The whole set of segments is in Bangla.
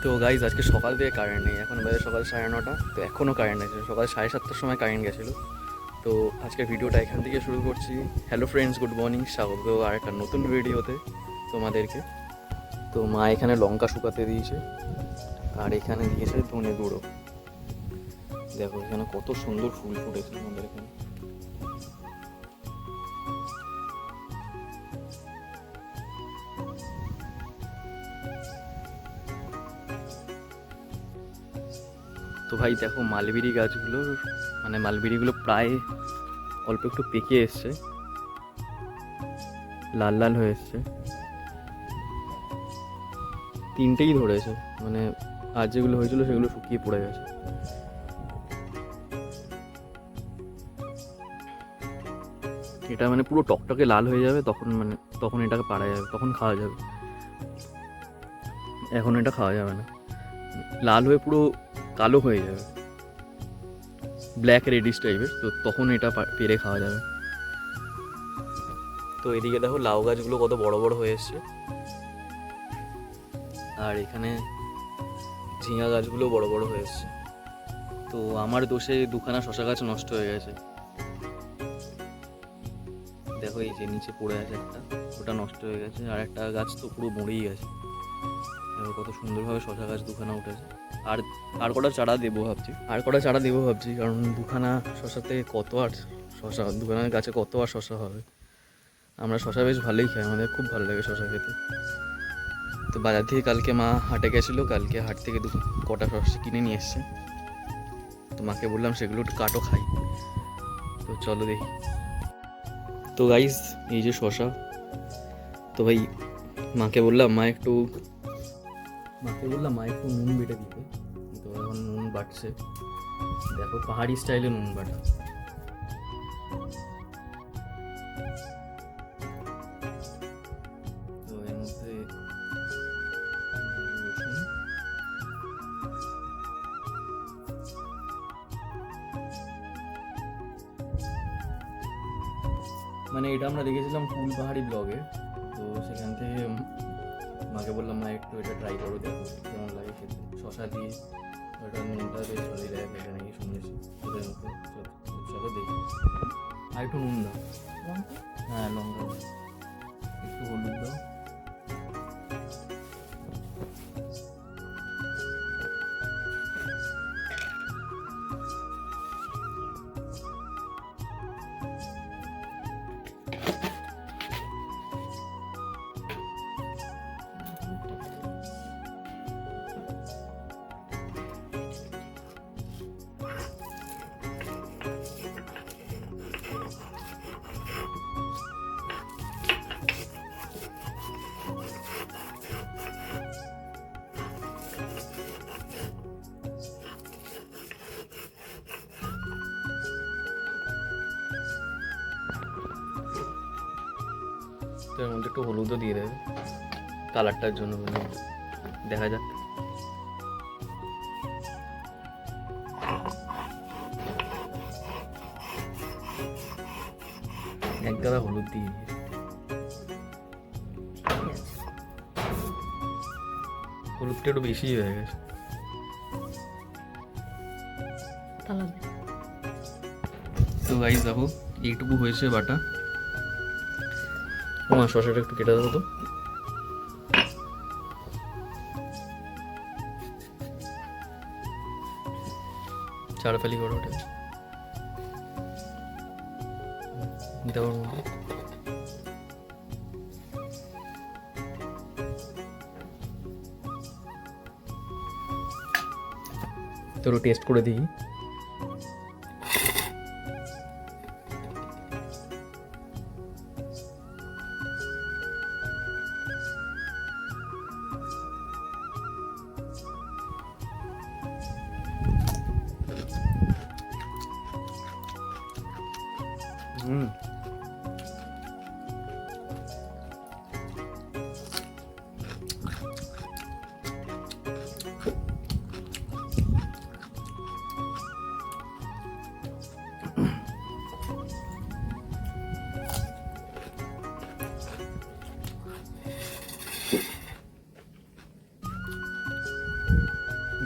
তো গাইজ আজকে সকাল থেকে কারেন্ট নেই, এখন বাজে সকাল 9:30। তো এখনও কারেন্ট আছে, সকাল 7:30টার সময় কারেন্ট গেছিলো। তো আজকের ভিডিওটা এখান থেকে শুরু করছি। হ্যালো ফ্রেন্ডস, গুড মর্নিং, স্বাগত আর একটা নতুন ভিডিওতে তোমাদেরকে। তো মা এখানে লঙ্কা শুকাতে দিয়েছে, আর এখানে দিয়েছে ধনে গুঁড়ো। দেখো এখানে কত সুন্দর ফুল ফুটেছে আমাদের এখানে। তো ভাই দেখো মালবেরি গাছগুলো, মানে মালবেরিগুলো প্রায় অল্প একটু পেকে এসছে, লাল লাল হয়ে এসছে। তিনটেই ধরেছে, মানে আর যেগুলো হয়েছিল সেগুলো শুকিয়ে পড়ে গেছে। এটা মানে পুরো টকটকে লাল হয়ে যাবে, তখন এটাকে পাড়া যাবে, তখন খাওয়া যাবে। এখন এটা খাওয়া যাবে না, লাল হয়ে পুরো কালো হয়ে যাবে, ব্ল্যাক রেডিশ টাইপের, তো তখন এটা পেরে খাওয়া যাবে। তো এদিকে দেখো লাউ গাছগুলো কত বড় বড় হয়ে এসছে, আর এখানে ঝিঙা গাছগুলো বড় বড় হয়ে এসছে। তো আমার দোষে দুখানা শশা গাছ নষ্ট হয়ে গেছে। দেখো এই যে নিচে পড়ে আছে একটা, ওটা নষ্ট হয়ে গেছে, আর একটা গাছ তো পুরো মরেই গেছে। দেখো কত সুন্দরভাবে শশা গাছ দুখানা উঠেছে। আর আর কটা চারা দেবো ভাবছি, কারণ দুখানা শশাতে কত আর শশা, দুখানা গাছে কত আর শশা হবে। আমরা শশা বেশ ভালোই খাই, আমাদের খুব ভালো লাগে শশা খেতে। তো বাজার থেকে কালকে মা হাটে গেছিলো, কালকে হাট থেকে কটা শশা কিনে নিয়ে এসছে। তো মাকে বললাম সেগুলো একটু কাটো, খাই। তো চলো দেখি। তো গাইস এই যে শশা, তো ভাই মাকে বললাম মা একটু নুন বেটে দিতে। তো এখন নুন বাটছে, দেখো পাহাড়ি স্টাইলে নুন বাটা। তো এর মধ্যে রসুন, মানে এটা আমরা দেখেছিলাম ফুল পাহাড়ি ব্লগে, তো সেখান থেকে মাকে বললাম মা একটু এটা ট্রাই করো, দেখো কেমন লাগে খেতে শশা দিয়ে। ওটা নুনটা বেশ ভালোই লাগে খেতে নাকি শুনেছি ওদের মধ্যে। চলো দেখি, আর একটু নুন দাও। হ্যাঁ লঙ্কা দাও, একটু হলুদ দাও। তো এর মধ্যে একটু হলুদও দিয়ে দেবে কালারটার জন্য, দেখা যাক। এক গাদা হলুদ দিয়ে হলুদটা একটু বেশি হয়ে গেছে। তো গাইস দেখো এইটুকু হয়েছে বাটা। শসাটা একটু কেটে দেবো তো। চারফালি করে ওটা দেওয়ার মধ্যে তো টেস্ট করে দিই।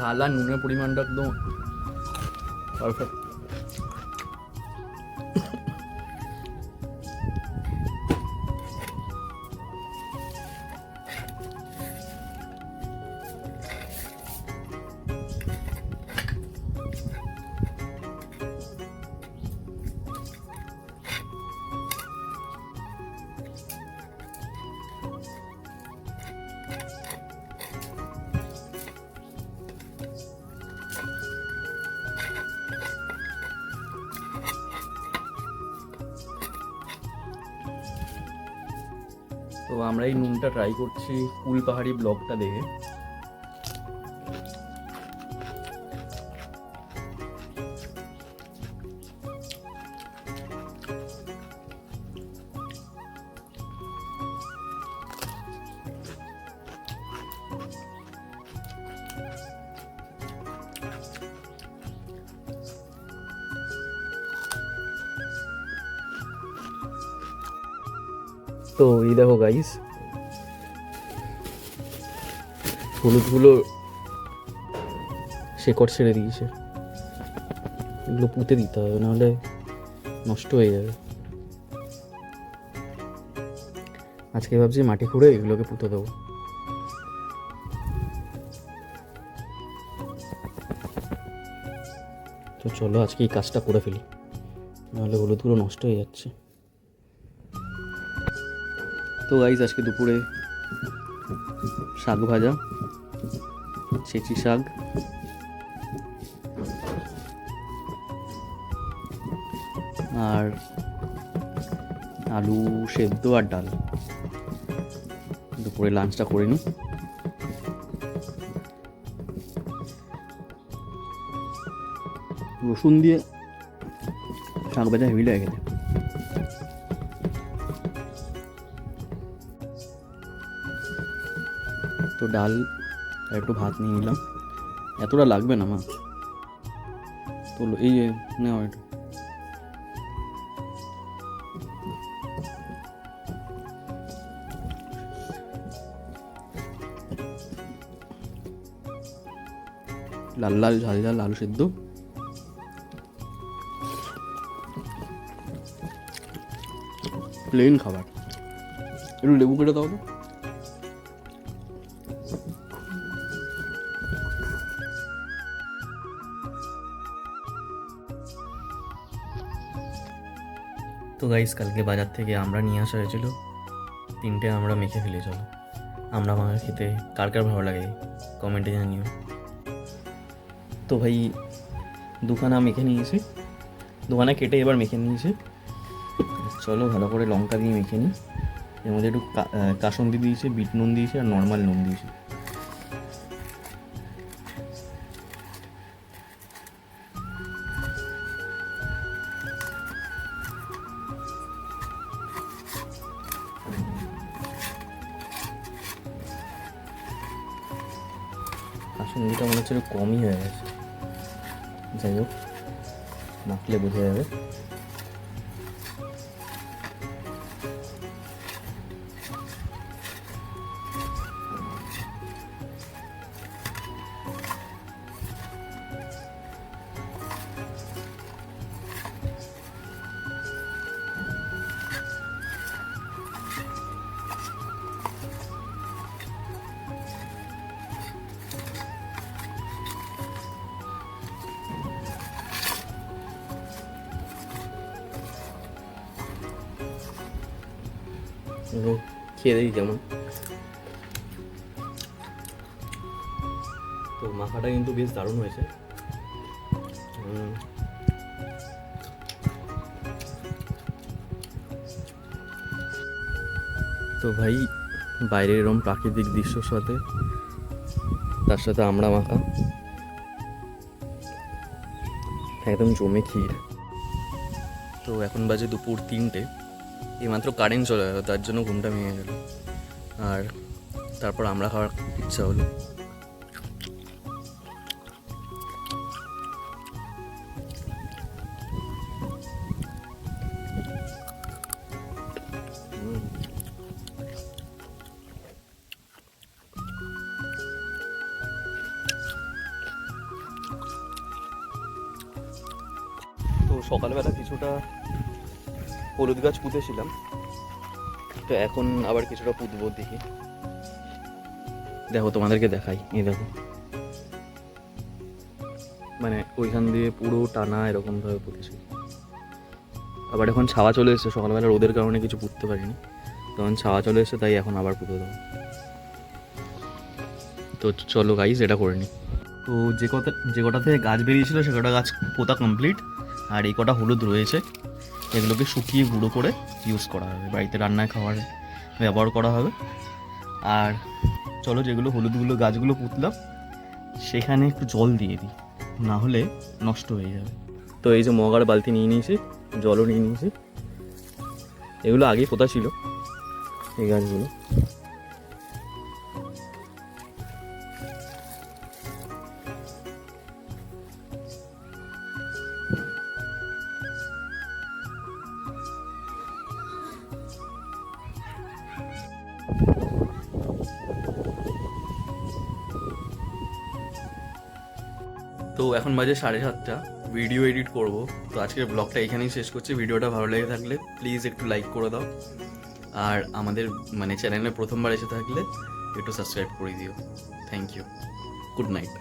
ঝাল আর নুনের পরিমাণটা একদম পারফেক্ট। তো আমরা এই নুনটা ট্রাই করছি ফুলপাহাড়ি ব্লগটা দেখে। তো এই দেখো গাইস, হলুদগুলো শেকড় ছেড়ে দিয়েছে, এগুলো পুঁতে দিতে হবে, নাহলে নষ্ট হয়ে যাবে। আজকে ভাবছি মাটি খুঁড়ে এগুলোকে পুঁতে দেবো। তো চলো আজকে এই কাজটা করে ফেলি, নাহলে হলুদগুলো নষ্ট হয়ে যাচ্ছে। তো গাইস, আজকে দুপুরে শাক ভাজা, ছেঁচি শাক, আর আলু সেদ্ধ আর ডাল। দুপুরে লাঞ্চটা করে নিই। রসুন দিয়ে শাক ভাজা হেভি লাগে খেতে। তো ডাল আর একটু ভাত নিয়ে নিলাম, এতটা লাগবে না মা। তো এই যে নেওয়া একটু লাল লাল ঝাল ঝাল আলু সেদ্ধ, প্লেন খাবার। একটু লেবু কেটে দাও তো। তো গাইস, কালকে বাজার থেকে আমরা নিয়ে আসা হয়েছিল 3টে আমরা মেখে ফেলে। চলো আমরা মাখা খেতে কার কার ভালো লাগে কমেন্টে জানিও। তো ভাই দুখানা মেখে নিয়েছি, দুখানা কেটে এবার মেখে নিয়েছি। চলো ভালো করে লঙ্কা দিয়ে মেখে নিই। এর মধ্যে একটু কাসুন্দি দিয়েছি, বিট নুন দিয়েছি আর নর্মাল নুন দিয়েছি। কাসুন্দিটা মনে হচ্ছে একটু কমই হয়ে গেছে, যাই হোক মাখলে বোঝা যাবে। খেয়ে দেখি কেমন। তো মাখাটা কিন্তু বেশ দারুণ হয়েছে। তো ভাই বাইরে এরকম প্রাকৃতিক দৃশ্যর সাথে তার সাথে আমরা মাখা, একদম জমে ক্ষীর। তো এখন বাজে দুপুর 3টে, এইমাত্র কারেন্ট চলে গেল, তার জন্য ঘুমটা ভেঙে গেল। আর তারপর আমরা খাওয়ার ইচ্ছা হলো। সকালবেলা কিছুটা হলুদ গাছ পুঁতেছিলাম, তো এখন আবার কিছুটা পুঁতবো, দেখি। দেখো তোমাদেরকে দেখাই, এই দেখো, মানে ওইখান দিয়ে পুরো টানা এরকমভাবে পুঁতেছি। আবার এখন ছাওয়া চলে এসেছে, সকালবেলা রোদের কারণে কিছু পুঁততে পারিনি, তখন ছাওয়া চলে এসেছে, তাই এখন আবার পুঁতে দেবো। তো চলো গাইজ এটা করে নিই। তো যে কটা থেকে গাছ বেরিয়েছিল সে কটা গাছ পোতা কমপ্লিট, আর এই কটা হলুদ রয়েছে, এগুলোকে শুকিয়ে গুঁড়ো করে ইউজ করা হবে, বাড়িতে রান্নায় খাবার ব্যবহার করা হবে। আর চলো যেগুলো হলুদগুলো গাছগুলো পুঁতলাম সেখানে একটু জল দিয়ে দিই, না হলে নষ্ট হয়ে যাবে। তো এই যে মগ আর বালতি নিয়ে নিয়েছি, জলও নিয়ে নিয়েছি, এগুলো আগেই পোতা ছিল এই গাছগুলো। তো এখন বাজে 7:30, ভিডিও এডিট করব। তো আজকের ব্লগটা এখানেই শেষ করছি। ভিডিওটা ভালো লেগে থাকলে প্লিজ একটু লাইক করে দাও, আর আমাদের মানে চ্যানেলে প্রথমবার এসে থাকলে একটু সাবস্ক্রাইব করে দিও। Thank you, good night.